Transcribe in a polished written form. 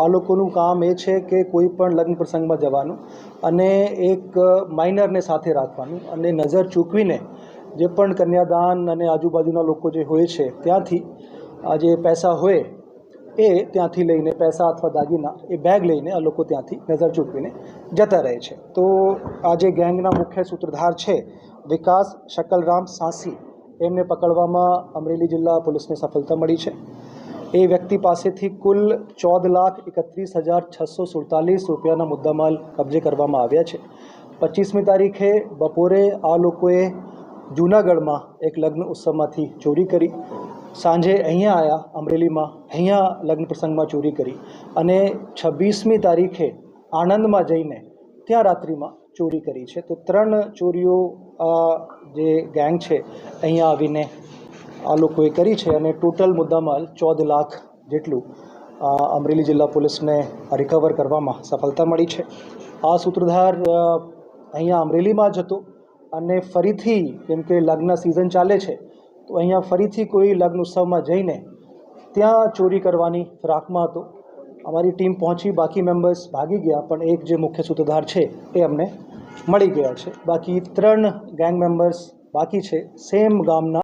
આ લોકોનું કામ એ છે કે કોઈ પણ લગ્ન પ્રસંગમાં જવાનું અને એક માઇનરને સાથે રાખવાનું અને નજર ચૂકવીને જે પણ કન્યાદાન અને આજુબાજુના લોકો જે હોય છે ત્યાંથી આ જે પૈસા હોય એ ત્યાંથી લઈને પૈસા અથવા દાગીના એ બેગ લઈને આ લોકો ત્યાંથી નજર ચૂકવીને જતા રહે છે. તો આ જે ગેંગના મુખ્ય સૂત્રધાર છે વિકાસ શકલરામ સાંસી, એમને પકડવામાં અમરેલી જિલ્લા પોલીસને સફળતા મળી છે. એ વ્યક્તિ પાસેથી કુલ 14,31,647 રૂપિયાના મુદ્દામાલ કબજે કરવામાં આવ્યા છે. 25મી તારીખે બપોરે આ લોકોએ જૂનાગઢમાં એક લગ્ન ઉત્સવમાંથી ચોરી કરી, સાંજે અહીંયા આવ્યા અમરેલીમાં, અહીંયા લગ્ન પ્રસંગમાં ચોરી કરી અને 26મી તારીખે આણંદમાં જઈને ત્યાં રાત્રિમાં ચોરી કરી છે. તો 3 ચોરીઓ જે ગેંગ છે અહીંયા આવીને આ લોકોએ કરી છે અને ટોટલ મુદ્દામાલ 14 લાખ જેટલું અમરેલી જિલ્લા પોલીસને રિકવર કરવામાં સફળતા મળી છે. આ સૂત્રધાર અહીંયા અમરેલીમાં જ હતો અને ફરીથી, કેમ કે લગ્ન સિઝન ચાલે છે, તો અહીંયા ફરીથી કોઈ લગ્ન ઉત્સવમાં જઈને ત્યાં ચોરી કરવાની ફિરાકમાં હતો. અમારી ટીમ પહોંચી, બાકી મેમ્બર્સ ભાગી ગયા, પણ એક જે મુખ્ય સૂત્રધાર છે એ અમને મળી ગયા છે. બાકી 3 ગેંગ મેમ્બર્સ બાકી છે, સેમ ગામના.